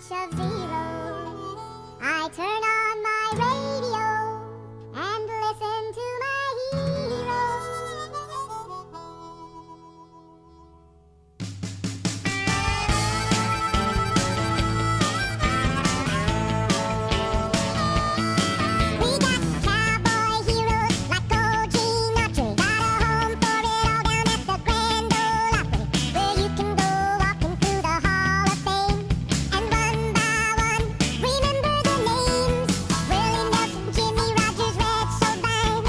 bunch of zeros. I turn on my radio and listen to my heroes. We got cowboy heroes like old Gene Autry. Got a home for it all down at the Grand Ole Opry, where you can go walking through the Hall of Fame. And one by one, remember the names: Willie Nelson, Jimmy Rogers, Red Sodine,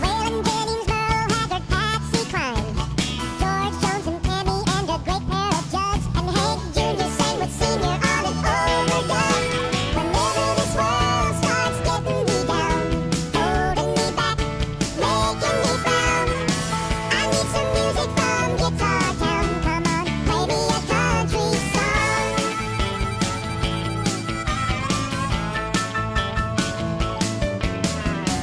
Waylon, Jennings, Merle Haggard, Patsy Cline, George Jones and Tammy, and a great pair of Judds, and Hank Jr. sang with Senior on and over again. Whenever this world starts getting me down, holding me back, making me frown, I need some music from Guitar Town. Come on, play me a country song.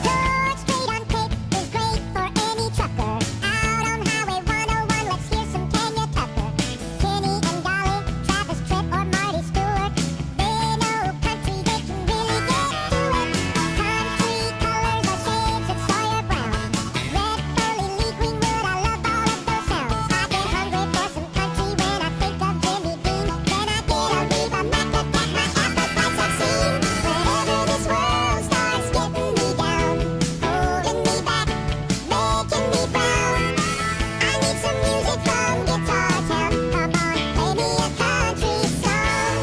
George Strait on tape is great for any trucker. Out on Highway 101, let's hear some Kenya Tucker. Kenny and Dolly, Travis Tritt or Marty Stewart, they know country, they can really get to it. Country colors are shades of Sawyer Brown. Red Foley, Lee Greenwood, I love all of those sounds. I get hungry for some country when I think of Jimmy Dean. Then I get a Reba McEntire, my appetite's obscene. Whenever this world starts getting me down, holding me back, making me frown, I need some music from Guitar Town. Come on, play me a country song.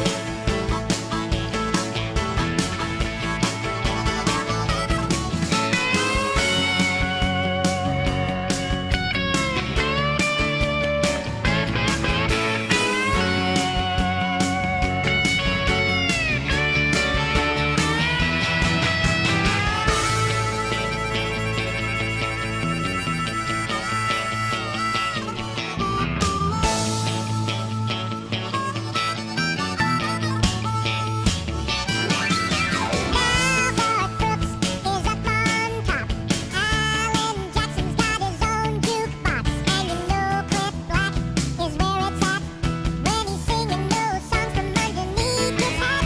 Now Garth Brooks is up on top. Alan Jackson's got his own jukebox, and you know Cliff Black is where it's at when he's singing those songs from underneath his hat.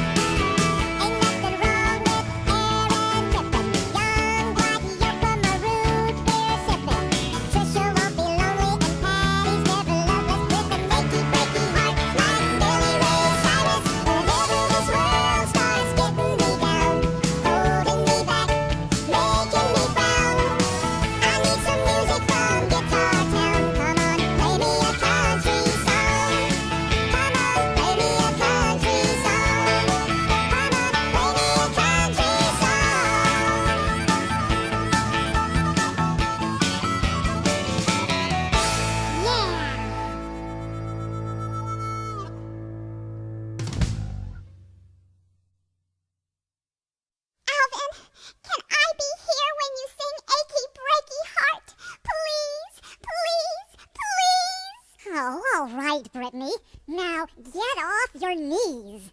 Ain't nothing wrong with Aaron Tippon, young black yokel maroon beer sipping. Trisha won't be lonely, and Patty's never loveless with an achy breaky heart like Billy Ray Cyrus. Whenever this world starts getting me down, holding me back, making me frown, I need some music from Guitar Town. Come on, play me a country song. Come on, play me a country song. Come on, play me a country song. Alvin, can I be here when you sing Achy Breaky Heart? Please, please, please. Oh, all right, Brittany. Now get off your knees.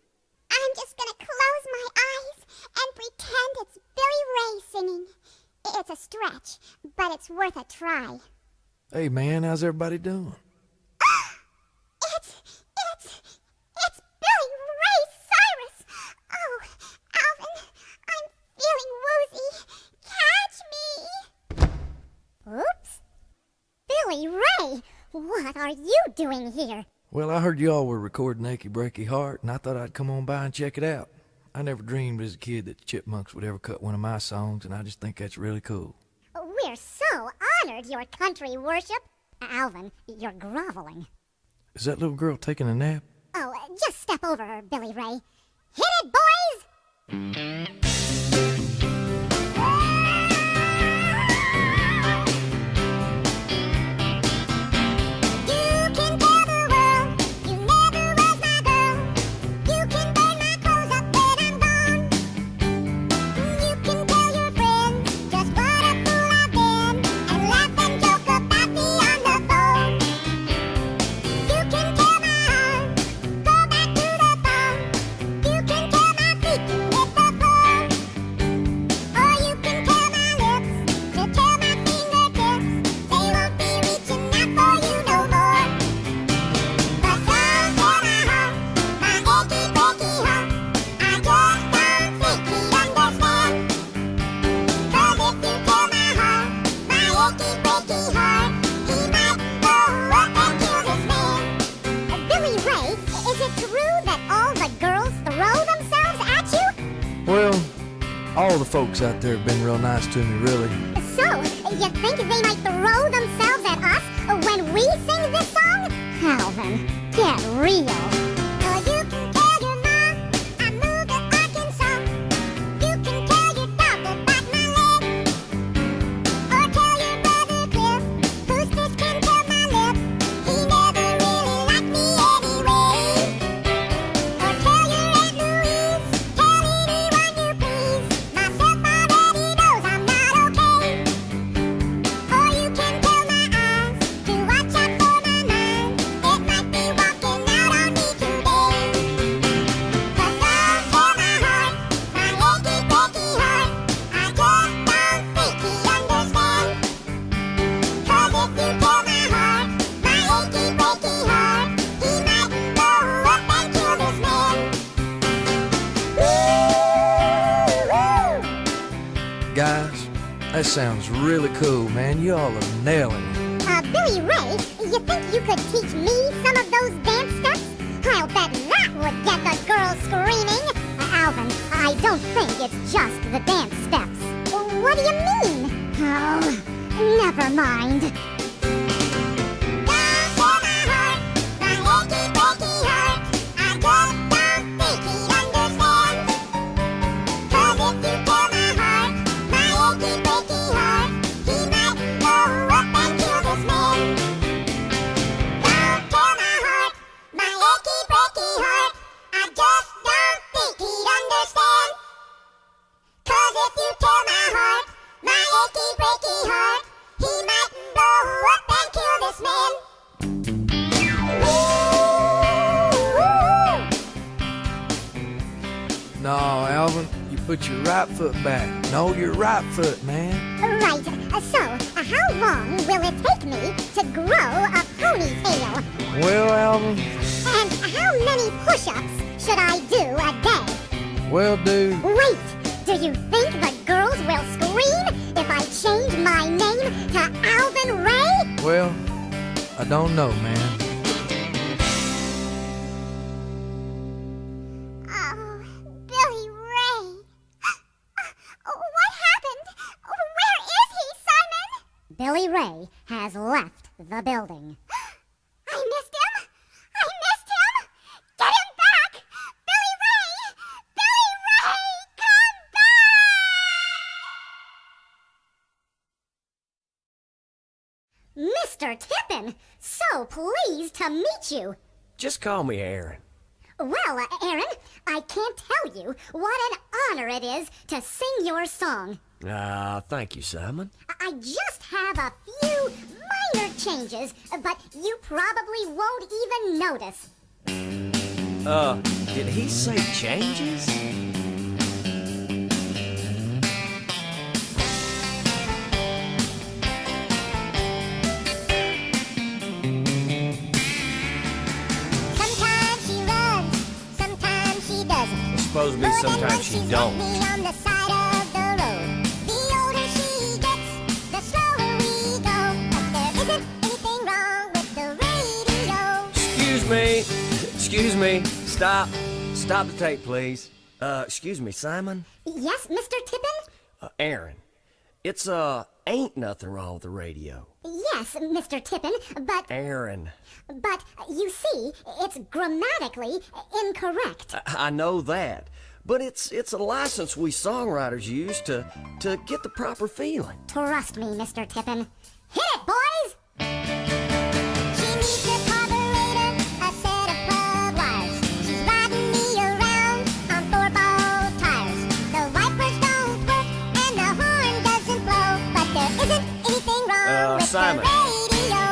I'm just gonna close my eyes and pretend it's Billy Ray singing. It's a stretch, but it's worth a try. Hey man, how's everybody doing? It's Billy Ray Cyrus. Oh, Alvin, I'm feeling woozy. Catch me. Oops. Billy Ray, what are you doing here? Well, I heard y'all were recording Achy Breaky Heart, and I thought I'd come on by and check it out. I never dreamed as a kid that the Chipmunks would ever cut one of my songs, and I just think that's really cool. We're so honored, your country worship. Alvin, you're groveling. Is that little girl taking a nap? Oh, just step over her, Billy Ray. Hit it, boys! You can tell the world you never was my girl. You can burn my clothes up when I'm gone. You can tell your friends just what a fool I've been, and laugh and joke about me on the phone. You can tell my heart, go back to the phone. You can tell my feet, hit the floor. folks out there have been real nice to me, really. So, you think they might throw themselves at us when we sing this song? Alvin, get real. Or you can tell your mom I moved to Arkansas. You can tell your doctor about my leg. Or tell your brother Cliff, whose fish can tell my lip. He never really liked me anyway. Or tell your Aunt Louise, tell anyone you please. Myself already knows I'm not okay. Or you can tell my eyes to watch out for my mind. It might be walking out on me today. But don't tell my heart, my achy breaky heart. I just don't think he understands. 'Cause if you tell my heart, my achy breaky heart, he might blow up and kill this man. Guys, that sounds really cool, man. You all are nailing it. Billy Ray, you think you could teach me some of those dance steps? I'll bet that would get the girls screaming. Alvin, I don't think it's just the dance steps. What do you mean? Oh, never mind. Don't tell my heart, my achy breaky heart. I just don't think he'd understand. 'Cause if you tell my heart, my achy breaky heart, he might blow up and kill this man. Don't tell my heart, my achy breaky heart. I just don't think he'd understand. 'Cause if you tell my heart, my achy breaky heart, he might blow up and kill this man. No, Alvin, you put your right foot back. No, your right foot, man. Right, so how long will it take me to grow a ponytail? Well, Alvin, And how many push-ups should I do a day? well, dude, Wait, do you think the girls will scream if I change my name to Alvin Ray? well, I don't know, man. Oh, Billy Ray. What happened? Where is he, Simon? Billy Ray has left the building. I missed him! I missed him! Get him back! Billy Ray! Billy Ray, come back! Mr. Tippon, so pleased to meet you. Just call me Aaron. Well, Aaron, I can't tell you what an honor it is to sing your song. Thank you, Simon. I just have a few minor changes, but you probably won't even notice. Did he say changes? Sometimes she runs, sometimes she doesn't. It's supposed to be sometimes she don't. On the side of the road. The older she gets, the slower we go. But there isn't anything wrong with the radio. Excuse me. Stop the tape, please. Excuse me, Simon? Yes, Mr. Tippon? Aaron. It's, ain't nothing wrong with the radio. Yes, Mr. Tippon, but Aaron. you see, it's grammatically incorrect. I know that. But it's a license we songwriters use to get the proper feeling. Trust me, Mr. Tippon. Hit it, boys! She needs a carburetor, a set of plug wires. She's riding me around on 4-ball tires. The wipers don't work and the horn doesn't blow, but there isn't anything wrong with Simon. the radio.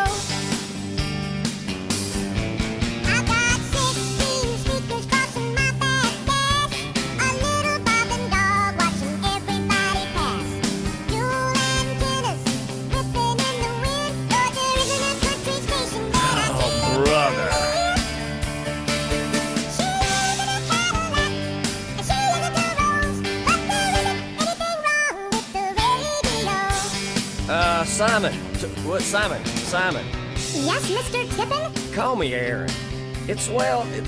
I've got 16 speakers crossing my back dash. A little bobbing dog watching everybody pass. Dual antennas flipping in the wind. Though there isn't a country station that I can't brother. hear. She lives in a Cadillac and she lives in two rows, but there isn't anything wrong with the radio. Simon. Simon. Yes, Mr. Tippon? Call me Aaron. It's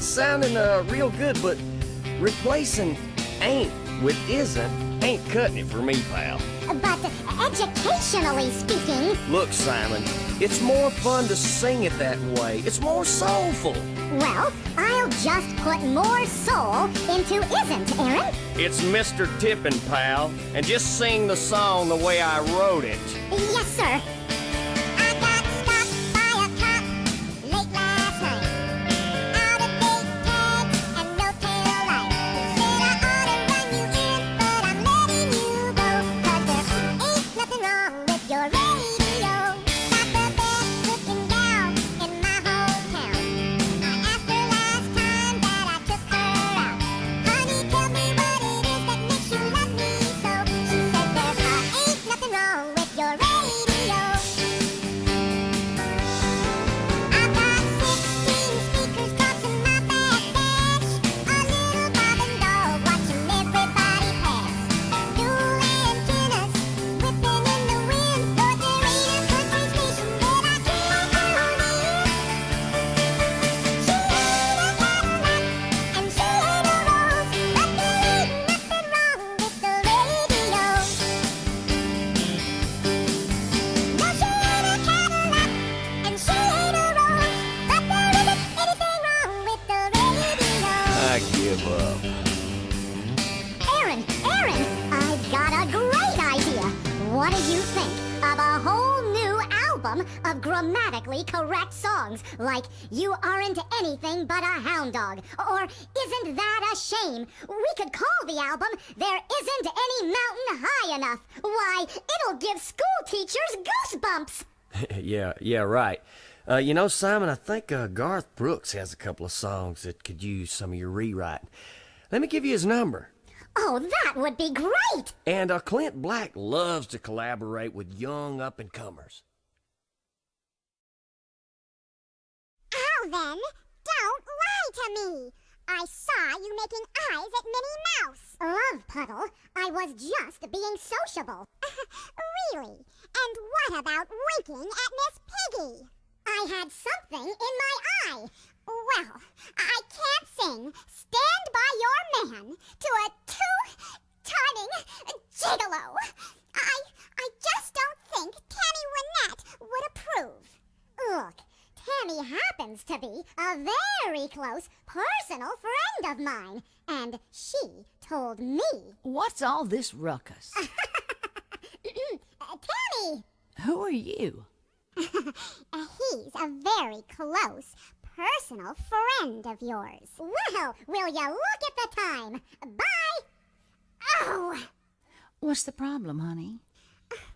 sounding real good, but replacing ain't with isn't ain't cutting it for me, pal. But educationally speaking, Look, Simon, it's more fun to sing it that way. It's more soulful. well, I'll just put more soul into isn't, Aaron. It's Mr. Tippon, pal, and just sing the song the way I wrote it. Yes, sir. I got stopped by a cop late last night. Out of date tags and no tail light. Said I ought to run you in, but I'm letting you go. 'Cause there ain't nothing wrong with your radio. Got the best looking gal in my hometown. I asked her last time that I took her out. Honey, tell me what it is that makes you love me so. She said there ain't nothing wrong with your radio. I've got 16 speakers crossing my back dash. A little bobbing dog watching everybody pass. Dual antennas whipping in the wind. North there ain't a country station that I can't own in. She ain't a Cadillac and she ain't a Rose, but there ain't nothing wrong with the radio. No, she ain't a Cadillac and she ain't a Rose, but there isn't anything wrong with the radio. I give up. Aaron, I've got a great idea. What do you think of a whole new album of grammatically correct songs like You Aren't Anything But a Hound Dog or Isn't That a Shame? We could call the album There Isn't Any Mountain High Enough. Why, it'll give school teachers goosebumps. Yeah, right. You know, Simon, I think Garth Brooks has a couple of songs that could use some of your rewriting. Let me give you his number. Oh, that would be great. And Clint Black loves to collaborate with young up-and-comers. Alvin, don't lie to me. I saw you making eyes at Minnie Mouse. Love Puddle, I was just being sociable. Really? And what about winking at Miss Piggy? I had something in my eye. Well, I can't sing Stand By Your Man to a two-timing gigolo. I just don't think Tammy Wynettte would approve. Look, Tammy happens to be a very close personal friend of mine, and she told me. What's all this ruckus? Tammy! Who are you? He's a very close personal friend of yours. Well, will you look at the time? Bye! Oh! What's the problem, honey?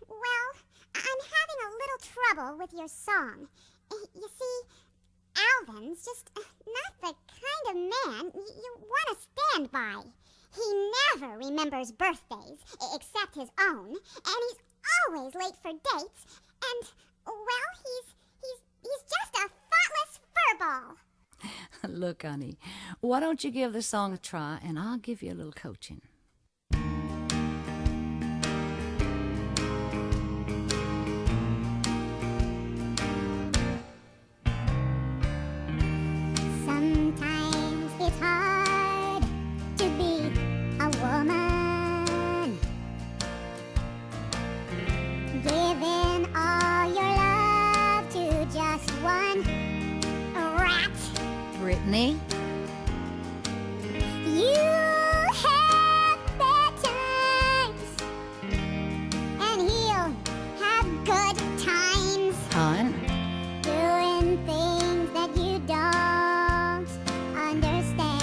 Well, I'm having a little trouble with your song. You see, Alvin's just not the kind of man you want to stand by. He never remembers birthdays except his own, and he's always late for dates, and, well, he's just a thoughtless furball. Look, honey, why don't you give the song a try, and I'll give you a little coaching. Sometimes it's hard to be a woman, giving all your love to just one rat. Brittany? You have bad times, and he'll have good times, Hon? doing things that you don't understand.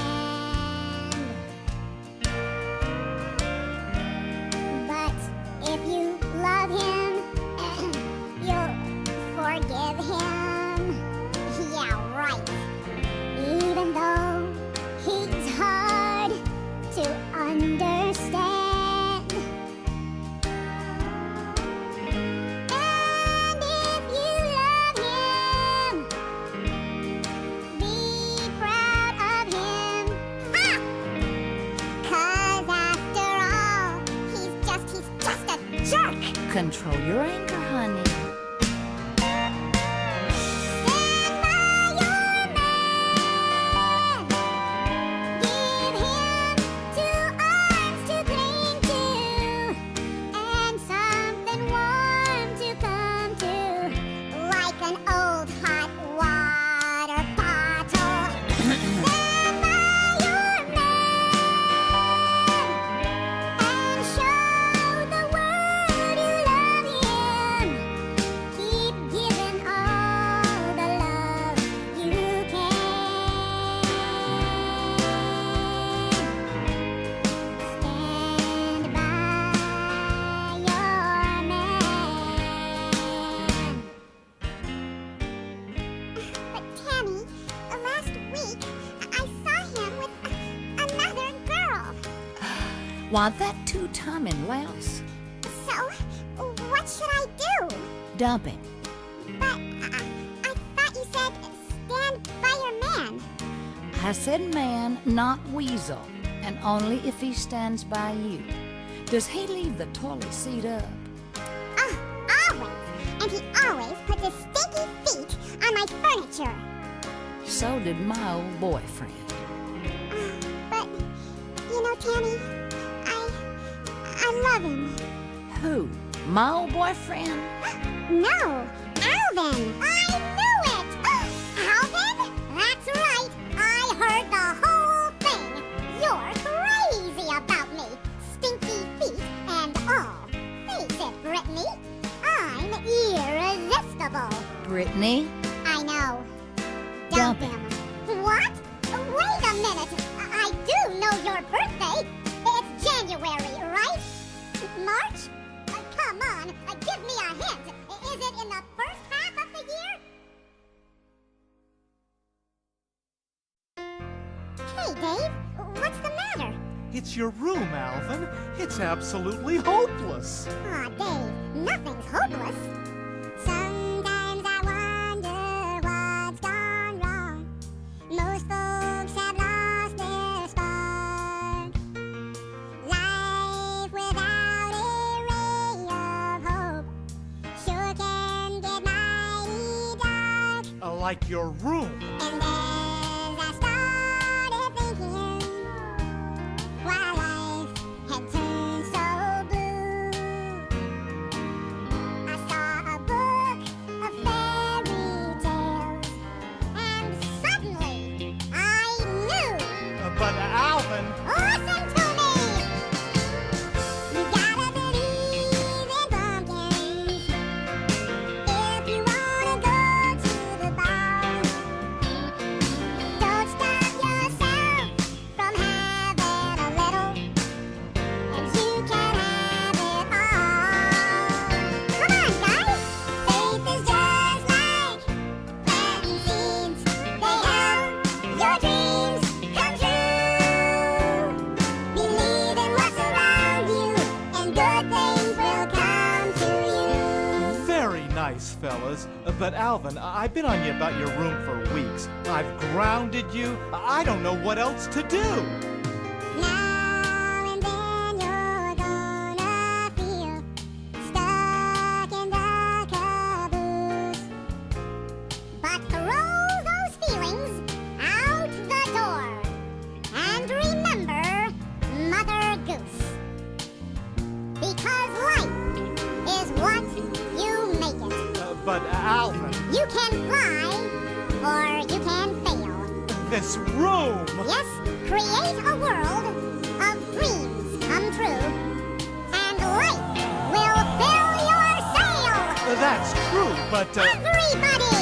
But if you love him, you'll forgive him. Yeah, right. Even though he's hard to understand. And if you love him, be proud of him. Ha! 'Cause after all, he's just a jerk. Control your anger, honey. Stand by your man. Give him 2 arms to cling to. Why, that two-timing louse. So, what should I do? Dump him. But I thought you said stand by your man. I said man, not weasel, and only if he stands by you. Does he leave the toilet seat up? Always. And he always puts his stinky feet on my furniture. So did my old boyfriend. But, you know, Tammy, I love him. Who? My old boyfriend? No, Alvin! I knew it! Alvin? That's right. I heard the whole thing. You're crazy about me. Stinky feet and all. Face it, Brittany. I'm irresistible. Brittany? I know. Dump Dump him. What? Wait a minute. I do know your birthday. It's January, right? March? Come on, give me a hint. Is it in the first half of the year? Hey, Dave, what's the matter? It's your room, Alvin. It's absolutely hopeless. Aw, Dave, nothing's hopeless. Sometimes I wonder what's gone wrong. Most folks have lost their spark. Life without a ray of hope sure can get mighty dark. Like your room. And as I started thinking, why life had turned so blue, I saw a book of fairy tales, and suddenly I knew. But Alvin, Listen to me! You gotta believe in pumpkins if you wanna go to the bar. Don't stop yourself from having a little, and you can have it all. Come on, guys! Faith is just like planting seeds. They help your dreams come true. Believe in what's around you, and good things will come to you. very nice, fellas. But Alvin, I've been on you about your room for weeks. I've grounded you. I don't know what else to do. Now and then you're gonna feel stuck in the caboose. But throw those feelings out the door. And remember Mother Goose. Because life is what you make it. But Alvin, You can fly or you can fail. this room. Yes, create a world of dreams come true, and life will fill your sail. That's true, but Everybody!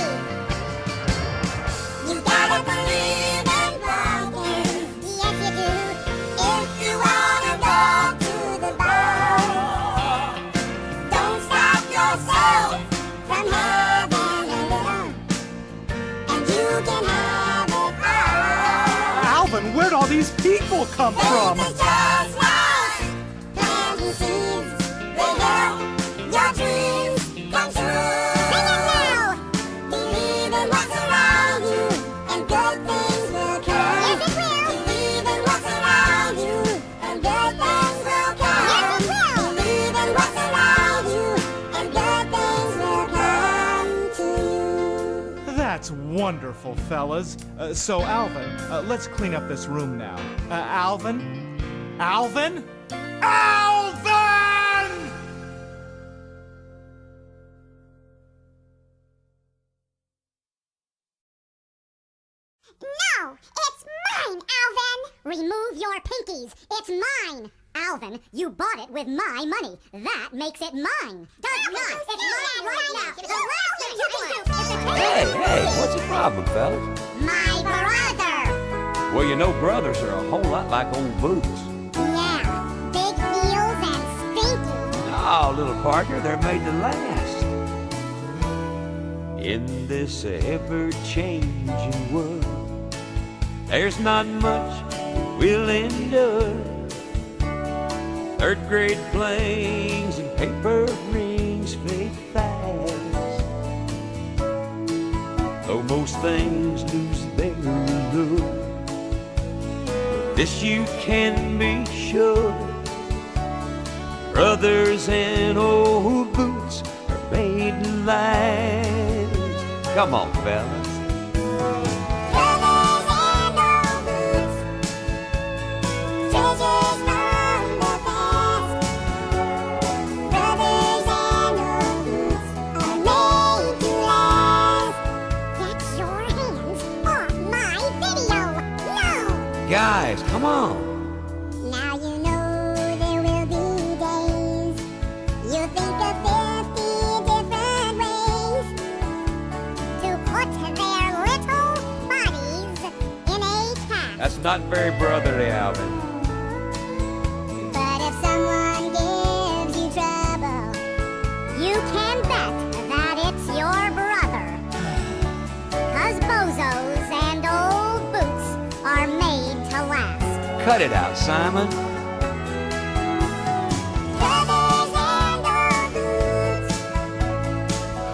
You gotta believe in pumpkins. Yes, you do. If you wanna go to the bar, don't stop yourself from having a little, and you can have it all. Alvin, where'd all these people come from? Faith is just like planting seeds. They help your dreams come true. Sing it now! Believe in what's around you, and good things will come. Yes, it will. Believe in what's around you, and good things will come. Yes, it will. Believe in what's around you, and good things will come to you. That's wonderful, fellas. So, Alvin, let's clean up this room now. Alvin? Alvin? Alvin! No, it's mine, Alvin! Remove your pinkies. It's mine. Alvin, you bought it with my money. That makes it mine. Does not. It's mine right now. The last thing you can do is to take Hey, what's the problem, fellas? my brother. Well, you know brothers are a whole lot like old boots. Yeah, big wheels and stinky. Oh, little partner, they're made to last. In this ever-changing world, there's not much we'll endure. Third grade flings and paper rings fade fast. Though most things lose their allure, this you can be sure. Brothers and old boots are made to last. Come on, fellas. Guys, come on. Now you know there will be days you think of 50 different ways to put their little bodies in a cast. That's not very brotherly, Alvin. But if someone gives you trouble, you can bet that it's your brother. 'Cause bozos and old boots are made to last. Cut it out, Simon. Brothers and old boots,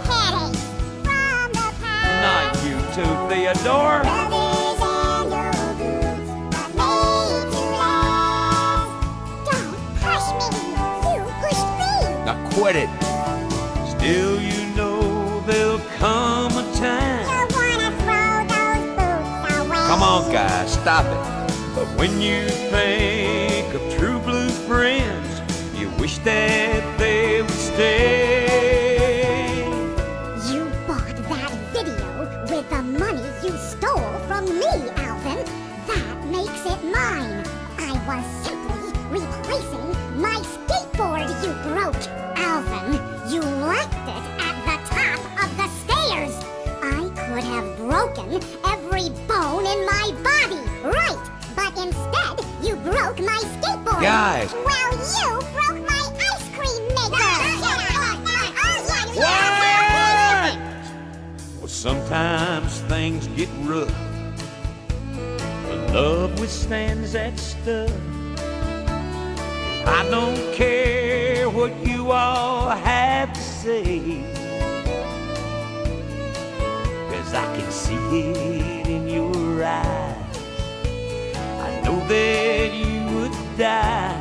headaches from the past. Not you too, Theodore. Brothers and old boots are made to last. Don't push me, you pushed me. Now quit it. Still, you know there'll come a time. You wanna throw those boots away. Come on, guys, stop it. But when you think of true blue friends, you wish that they would stay. You bought that video with the money you stole from me, Alvin. That makes it mine. I was simply replacing my skateboard you broke. Alvin, you left it at the top of the stairs. I could have broken every bone in my body, right? But instead, you broke my skateboard. Guys. Well, you broke my ice cream maker. What? Well, sometimes things get rough, but love withstands that stuff. I don't care what you all have to say, 'cause I can see it in your eyes. I know that you would die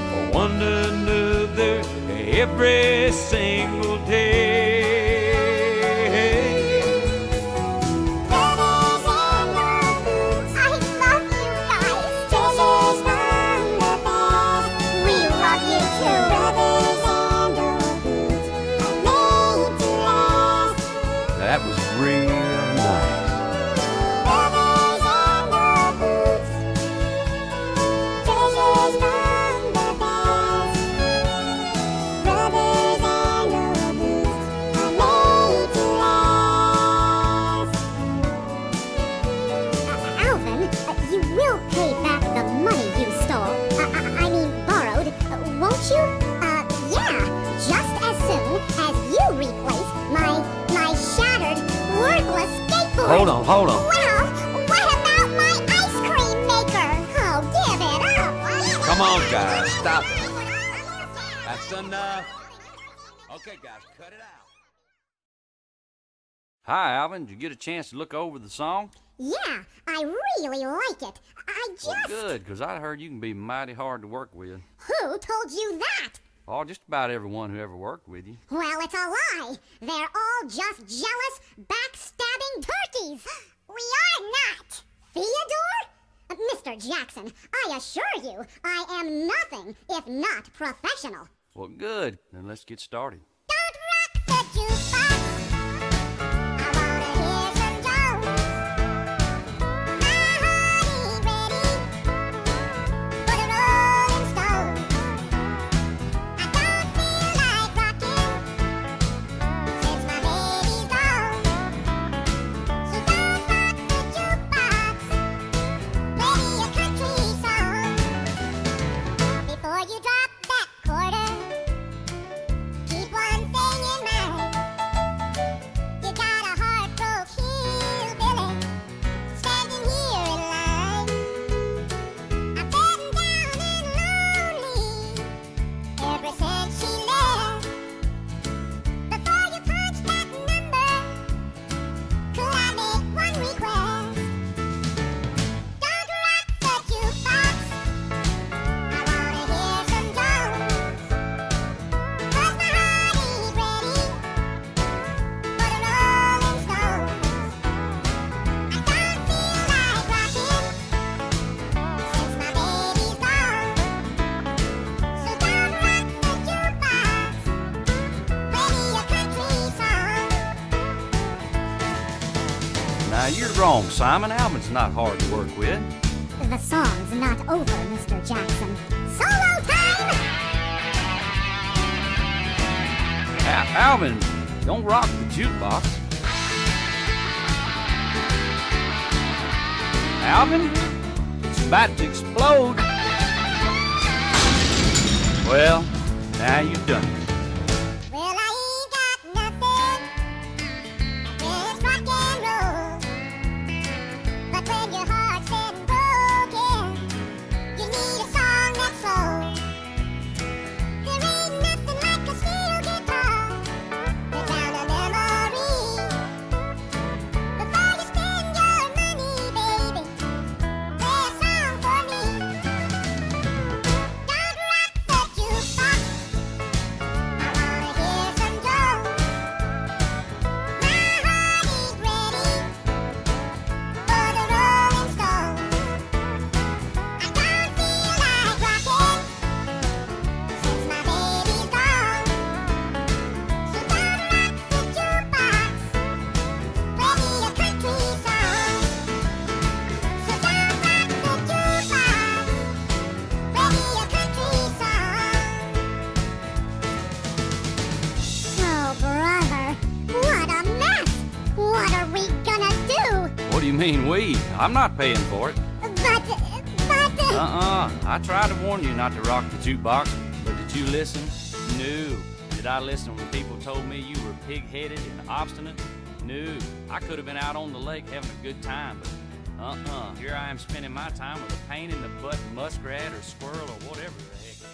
for one another every single day. Brothers and old boots, I love you guys. Treasures from the past. We love you too. Brothers and old boots are made to last. That was real nice. Brothers and old boots, treasures from the past. Brothers and old boots are made to last. Alvin, you will pay back the money you stole. I mean borrowed, won't you? Yeah, just as soon as you replace my shattered, worthless skateboard. Hold on. Well, what about my ice cream maker? Oh, give it up. Come on, guys, stop it. That's enough. Okay, guys, cut it out. Hi, Alvin. Did you get a chance to look over the song? Yeah, I really like it. I just... Well, good, because I heard you can be mighty hard to work with. Who told you that? Oh, just about everyone who ever worked with you. Well, it's a lie. They're all just jealous, backstabbing turkeys. We are not. Theodore? Mr. Jackson, I assure you, I am nothing if not professional. Well, good. Then let's get started. Don't rock the jukebox. I wanna hear some Jones. My heart is ready for the Rolling Stones. I don't feel like rocking since my baby's gone. So don't rock the jukebox. Play a country song before you drop that quarter. Keep one Now, you're wrong, Simon. Alvin's not hard to work with. The song's not over, Mr. Jackson. Solo time! Alvin, don't rock the jukebox. Alvin, it's about to explode. Well, now you've done it. Well, I ain't got nothing against rock and roll. But when your heart's been broken, you need a song that's slow. There ain't nothing like a steel guitar to drown a memory. Before you spend your money, baby, play a song for me. Don't rock the jukebox. I wanna hear some Joe. My heart is ready for the Rolling Stones. I don't feel like rocking since my baby's gone. So don't rock the jukebox. Play me a country song. So don't rock the jukebox. Play me a country song. Oh, brother, what a mess! What are we gonna do? What do you mean, we? I'm not paying for it. But, I tried to warn you not to rock the jukebox, but did you listen? No. Did I listen when people told me you were pig-headed and obstinate? No. I could have been out on the lake having a good time, but here I am spending my time with a pain in the butt muskrat or squirrel or whatever the heck it is.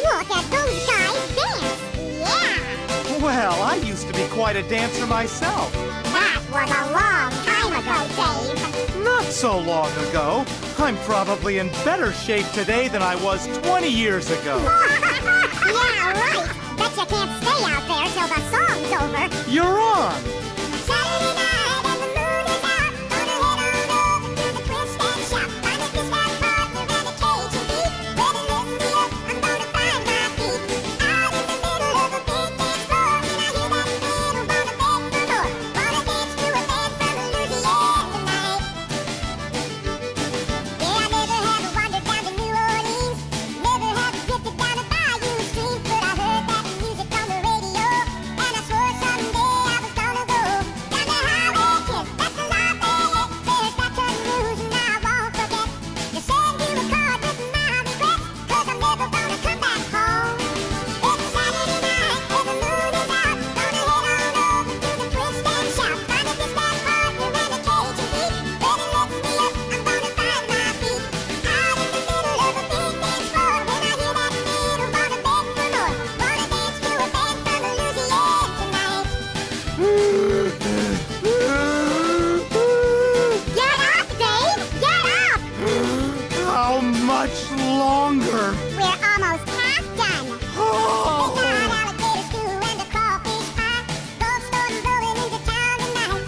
look at those guys dance! Yeah! Well, I used to be quite a dancer myself. That was a long time ago, Dave. Not so long ago. I'm probably in better shape today than I was 20 years ago. Yeah, right. Bet you can't stay out there till the song's over. You're on. Saturday night and the moon is out. Gonna head on over to the twist and shout. Find a fish that partner and a cage of beef. Ready, lift me up, I'm gonna find my feet. Out in the middle of a big dance floor. When I hear that fiddle, wanna beg for more. Wanna dance to a band from Louisiana tonight. Yeah, I never have wandered down to New Orleans. Never have drifted down a bayou stream. But I heard that music on the radio, and I swore someday I was gonna go down to Highway 10. That's the life they hit. There's Baton Rouge, and I won't forget to send you a card with my regrets, 'cause I'm never gonna come back home. It's Saturday night and the moon is out. Gonna head on over to the twist and shout. Find a fish that partner and a cage of beef. Ready, lift me up, I'm gonna find my feet. Out in the middle of a big dance floor. When I hear that fiddle, wanna beg for more. Wanna dance to a band from Louisiana tonight. Get up, Dave! Get up! How much longer? We're almost half done. Oh. They got alligator stew and a crawfish pie. Gold storm blowing into town tonight.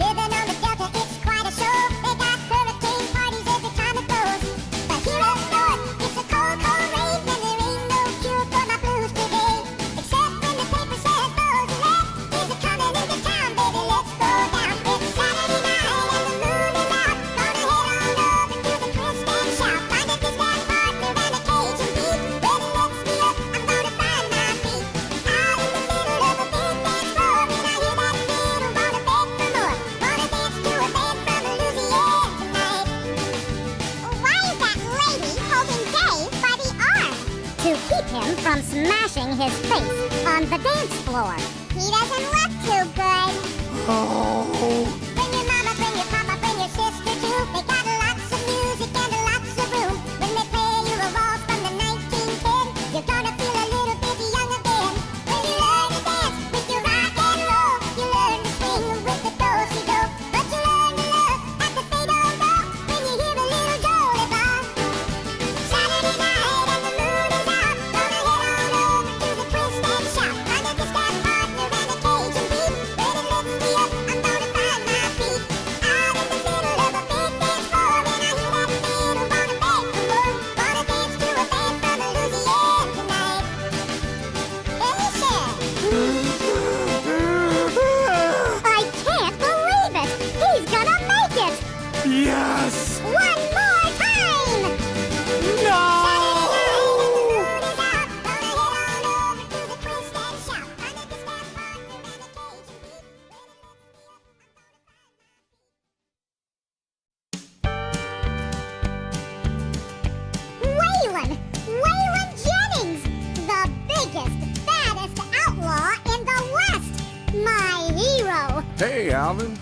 Living on the Delta, it's quite a show. They got hurricane parties every time it goes. But here up north, it's a cold, cold rain, and there ain't no cure for my blues today. Except when the paper says Rosalette is a coming into town, baby, let's go down. It's Saturday night and the moon is out. Gonna head on over to the twist and shout. Find a fish that partner and a cage of beef. Ready, lift me up, I'm gonna find my feet. Out in the middle of a big dance floor. When I hear that fiddle, wanna beg for more. Wanna dance to a band from Louisiana tonight. Why is that lady holding Dave by the arm? To keep him from smashing his face on the dance floor. He doesn't look too good. Oh. Bring your mama, bring your papa, bring your sister too. They got lots of music and lots of room. When they play you a waltz from the 1910, you're gonna feel a little bit young again. When you learn to dance with your rock and roll, you learn to swing with the do-si-do. But you learn to love at the fade-o-do when you hear a little jolly bop. Saturday night and the moon is out. Gonna head on over to the twist and shout. Find a fish that partner and a cage of beef. Ready, lift me up, I'm gonna find my Alvin?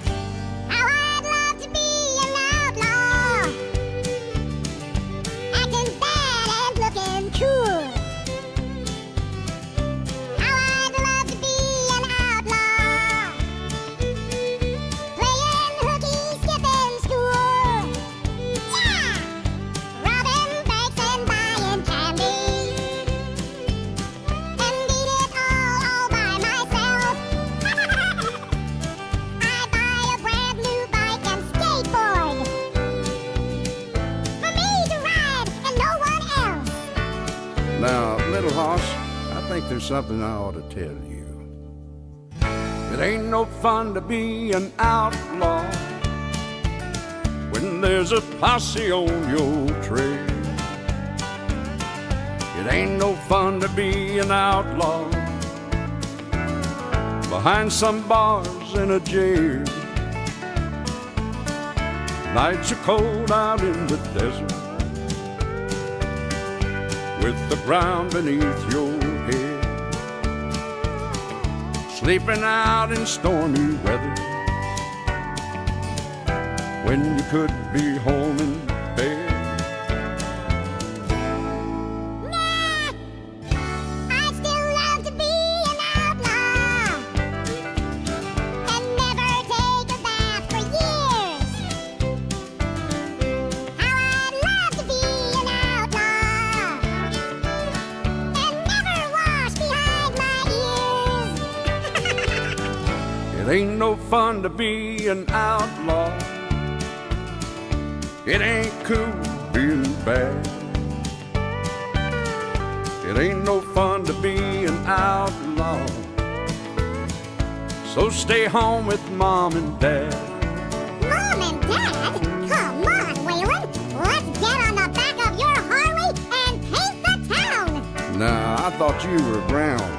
How I'd love to be an outlaw, acting bad and looking cool. How I'd love to be an outlaw, playing hooky, skipping school. Yeah! Robbing banks and buying candy, and eat it all by myself. I'd buy a brand new bike and skateboard for me to ride and no one else. Now, little hoss, I think there's something I ought to tell you. It ain't no fun to be an outlaw when there's a posse on your trail. It ain't no fun to be an outlaw behind some bars in a jail. Nights are cold out in the desert with the ground beneath your head, sleeping out in stormy weather when you could be home in bed. Nah, I'd still love to be an outlaw and never take a bath for years. How I'd love to be an outlaw and never wash behind my ears. It ain't no fun to be an outlaw. It ain't cool being bad. It ain't no fun to be an outlaw. So stay home with Mom and Dad. Mom and Dad? Come on, Waylon. Let's get on the back of your Harley and paint the town. Nah, I thought you were grounded.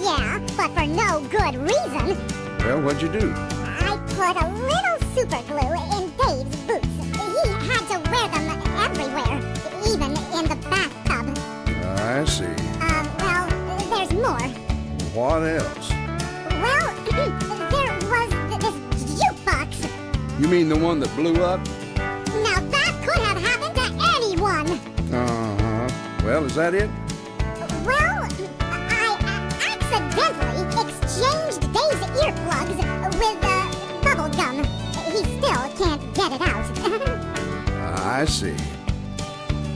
Yeah, but for no good reason. Well, what'd you do? I put a little super glue in Dave's boots. He had to wear them everywhere, even in the bathtub. I see. Well, there's more. What else? Well, there was this jukebox. You mean the one that blew up? Now that could have happened to anyone. Uh-huh. Well, is that it? Well, I accidentally exchanged Dave's earplugs with bubble gum. He still can't get it out. I see.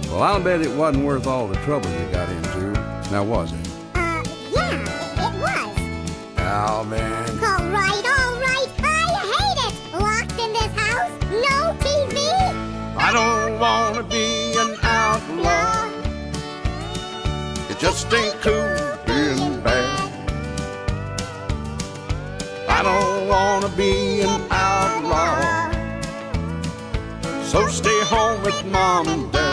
Well, I'll bet it wasn't worth all the trouble you got into. Now, was it? Yeah, it was. Alvin. All right. I hate it. Locked in this house, no TV. I don't want to be an outlaw. It just ain't cool being bad. I don't want to be an outlaw. So stay home with Mom and Dad.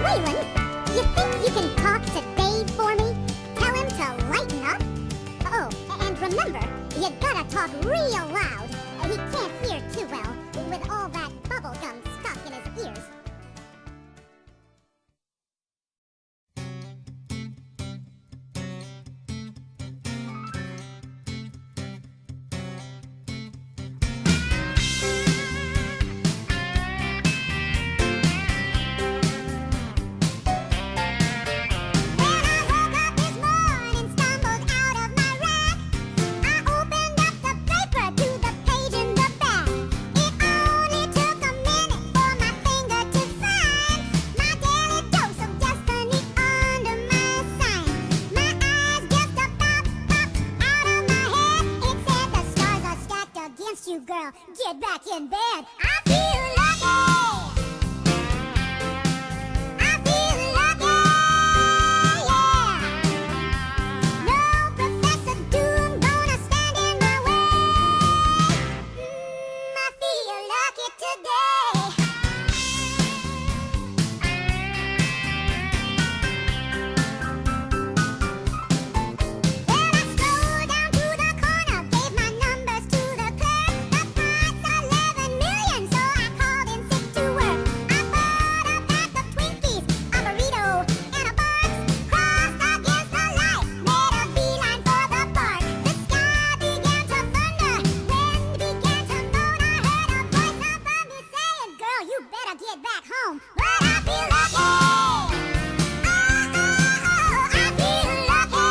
Waylon, you think you can talk to Dave for me? Tell him to lighten up? Oh, and remember, you gotta talk real loud. He can't hear too well with all that bubble gum stuck in his ears. never get back home, but I feel lucky. I feel lucky,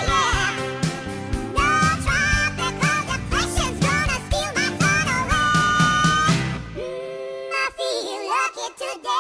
yeah. No tropical depression's gonna steal my sun away. I feel lucky today.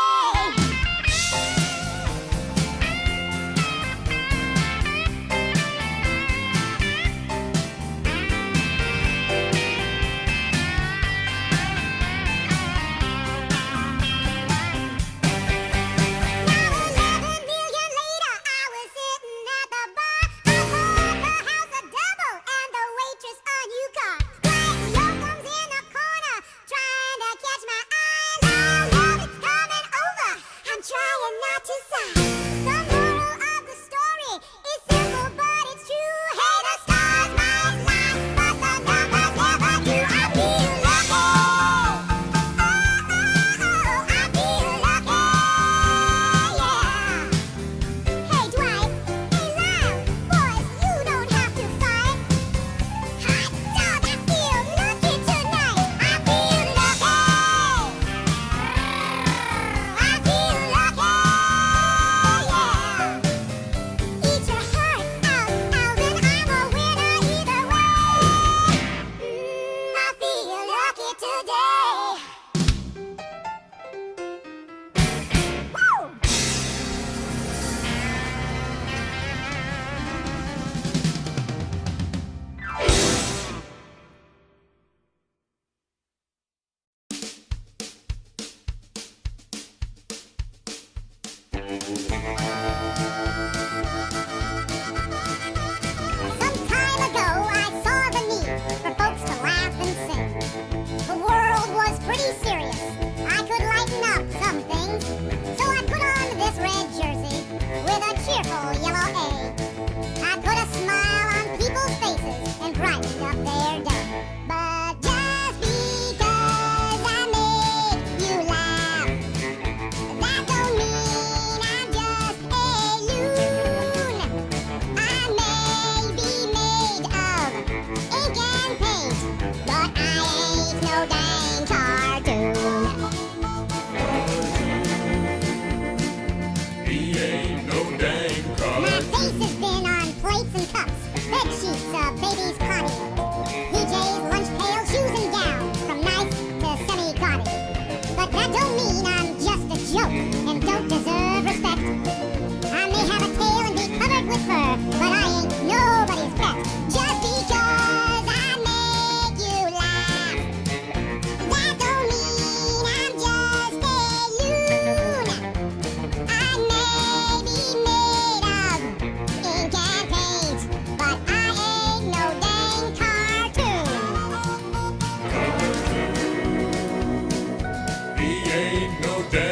He ain't no damn